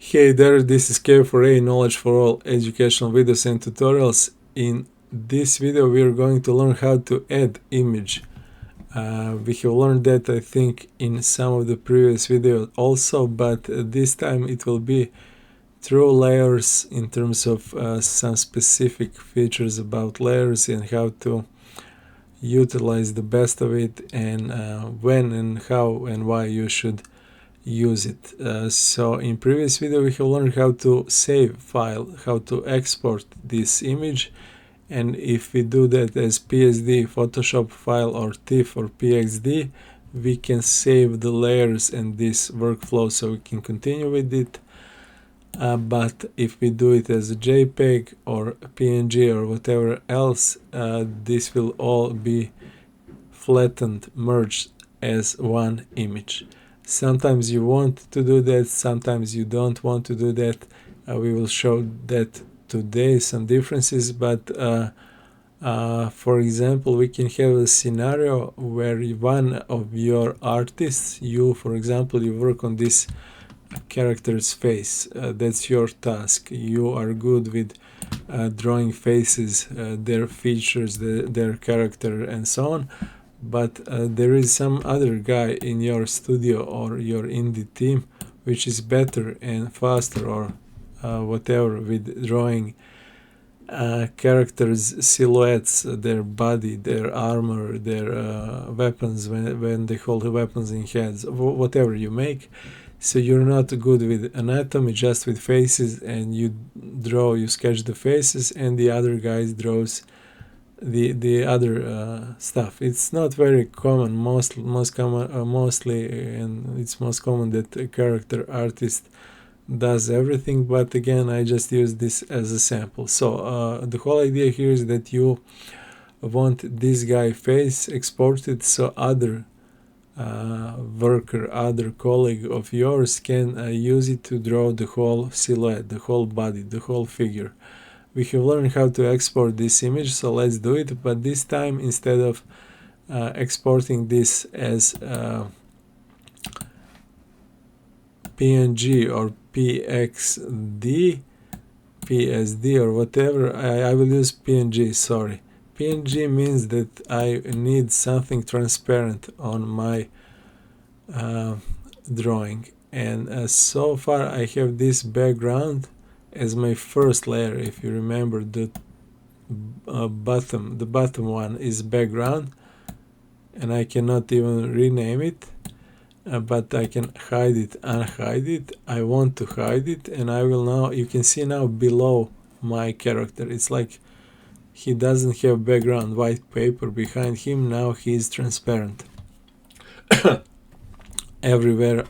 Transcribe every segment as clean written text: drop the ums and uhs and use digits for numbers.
Hey there, this is K4A, Knowledge for All educational videos and tutorials. In this video we are going to learn how to add image. We have learned that I think in some of the previous videos also, but this time it will be through layers in terms of some specific features about layers and how to utilize the best of it, and when and how and why you should use it. So in previous video we have learned how to save file, how to export this image, and if we do that as PSD, Photoshop file, or TIFF or PXD, we can save the layers and this workflow so we can continue with it. But if we do it as a JPEG or a PNG or whatever else, this will all be flattened, merged as one image. Sometimes you want to do that, sometimes you don't want to do that. We will show that today, some differences, but for example, we can have a scenario where one of your artists, you for example, you work on this character's face. That's your task. You are good with drawing faces, their features, their character, and so on. But there is some other guy in your studio or your indie team which is better and faster, or whatever, with drawing characters' silhouettes, their body, their armor, their weapons, when they hold the weapons in heads, whatever you make. So you're not good with anatomy, just with faces, and you sketch the faces, and the other guy draws the other stuff. It's not very common, mostly, and it's most common that a character artist does everything, but again, I just use this as a sample. So the whole idea here is that you want this guy face exported so other worker, other colleague of yours can use it to draw the whole silhouette, the whole body, the whole figure. We have learned how to export this image, so let's do it. But this time, instead of exporting this as PNG or PXD, PSD or whatever, I will use PNG, sorry. PNG means that I need something transparent on my drawing, and so far I have this background as my first layer. If you remember, the bottom one is background, and I cannot even rename it, but I can hide it, unhide it. I want to hide it, and I will now, you can see now below my character, it's like he doesn't have background, white paper behind him. Now he is transparent everywhere,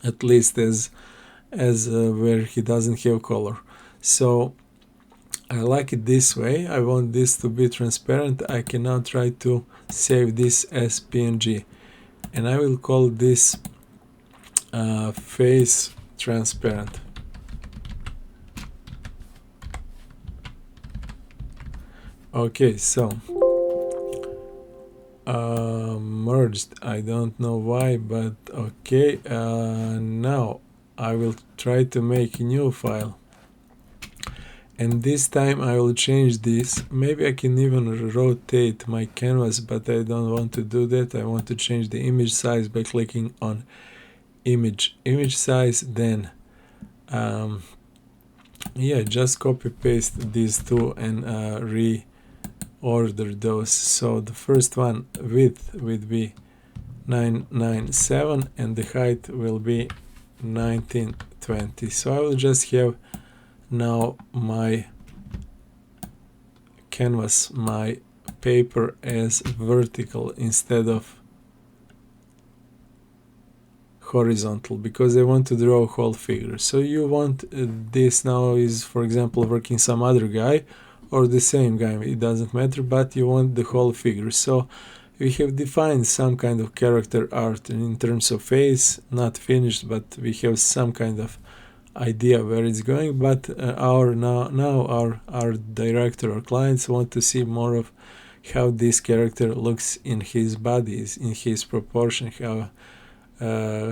at least as where he doesn't have color. So I like it this way. I want this to be transparent. I can now try to save this as PNG, and I will call this face transparent. Okay, so merged, I don't know why, but okay. Now I will try to make a new file, and this time I will change this. Maybe I can even rotate my canvas, but I don't want to do that. I want to change the image size by clicking on image size, then yeah, just copy paste these two and reorder those. So the first one, width will be 997 and the height will be 1920. So I will just have now my canvas, my paper, as vertical instead of horizontal, because I want to draw a whole figure. So you want this now is, for example, working some other guy or the same guy, it doesn't matter, but you want the whole figure. So we have defined some kind of character art in terms of face, not finished, but we have some kind of idea where it's going. But our director or clients want to see more of how this character looks in his body, in his proportion, how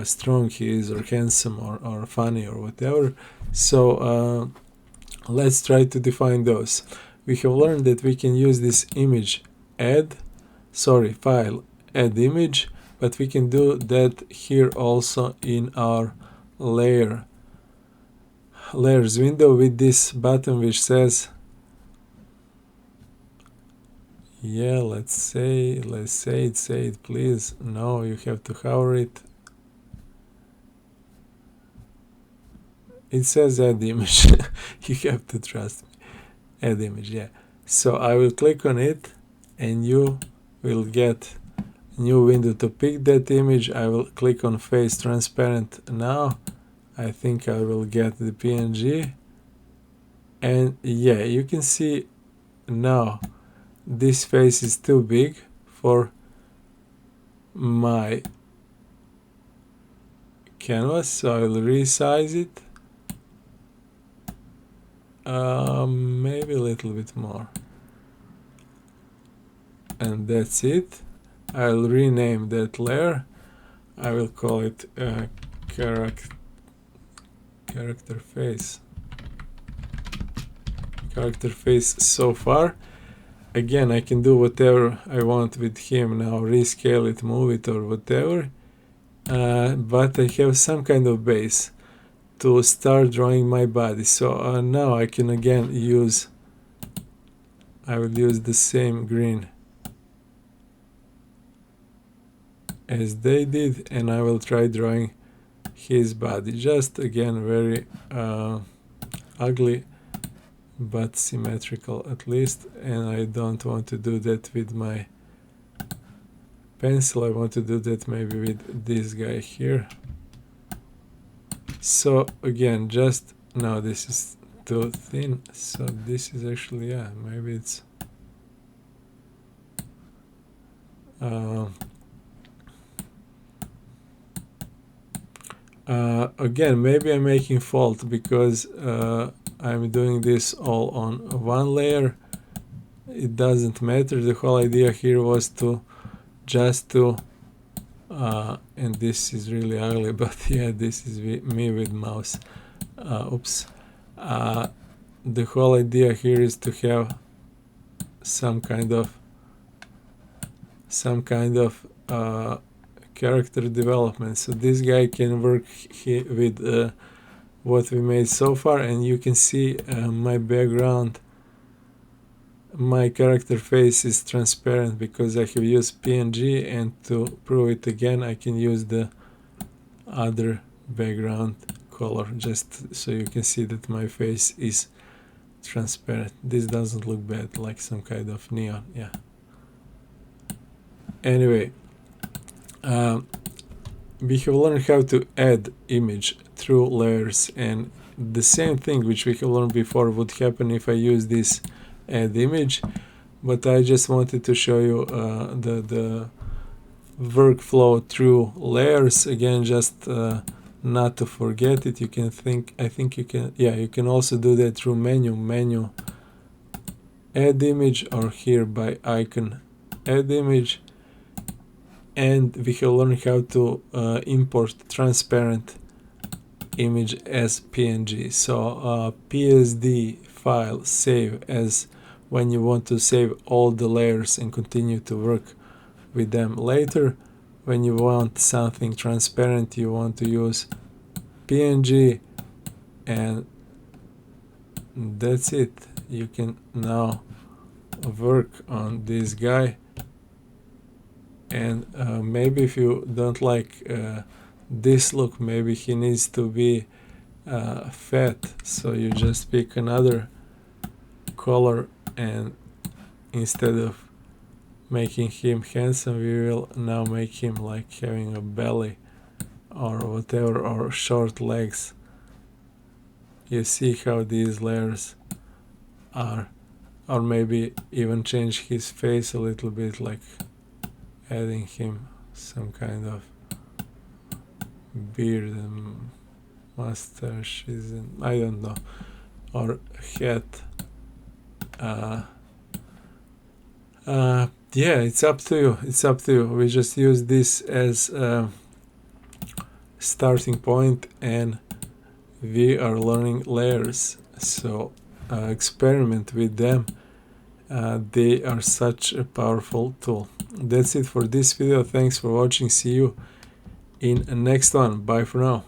strong he is, or handsome, or funny, or whatever. So let's try to define those. We have learned that we can use this image file add image, but we can do that here also in our layers window with this button which says, yeah, let's say it please. No, you have to hover it. It says add image. You have to trust me. Add image, yeah. So I will click on it and you will get a new window to pick that image. I will click on face transparent now. I think I will get the PNG. And yeah, you can see now this face is too big for my canvas, so I will resize it. Maybe a little bit more. And that's it. I'll rename that layer. I will call it character face. Character face so far. Again, I can do whatever I want with him now, rescale it, move it, or whatever. But I have some kind of base to start drawing my body. So now I can again I will use the same green as they did, and I will try drawing his body. Just again very ugly but symmetrical at least, and I don't want to do that with my pencil. I want to do that maybe with this guy here. So again, just no, this is too thin, so this is actually, yeah, maybe it's again, maybe I'm making fault because I'm doing this all on one layer. It doesn't matter. The whole idea here was to and this is really ugly, but yeah, this is me with mouse. Oops. The whole idea here is to have some kind of character development. So this guy can work with what we made so far, and you can see my background, my character face is transparent because I have used PNG, and to prove it again I can use the other background color just so you can see that my face is transparent. This doesn't look bad, like some kind of neon, yeah. Anyway, we have learned how to add image through layers, and the same thing which we have learned before would happen if I use this add image, but I just wanted to show you the workflow through layers again, just not to forget it. You can you can also do that through menu add image, or here by icon add image. And we have learned how to import transparent image as PNG. So PSD file save as when you want to save all the layers and continue to work with them later. When you want something transparent, you want to use PNG, and that's it. You can now work on this guy. And maybe if you don't like this look, maybe he needs to be fat, so you just pick another color, and instead of making him handsome, we will now make him like having a belly or whatever, or short legs. You see how these layers are, or maybe even change his face a little bit, like adding him some kind of beard and mustache, I don't know, or hat. Yeah, it's up to you. We just use this as starting point, and we are learning layers. So experiment with them. They are such a powerful tool. That's it for this video. Thanks for watching. See you in the next one. Bye for now.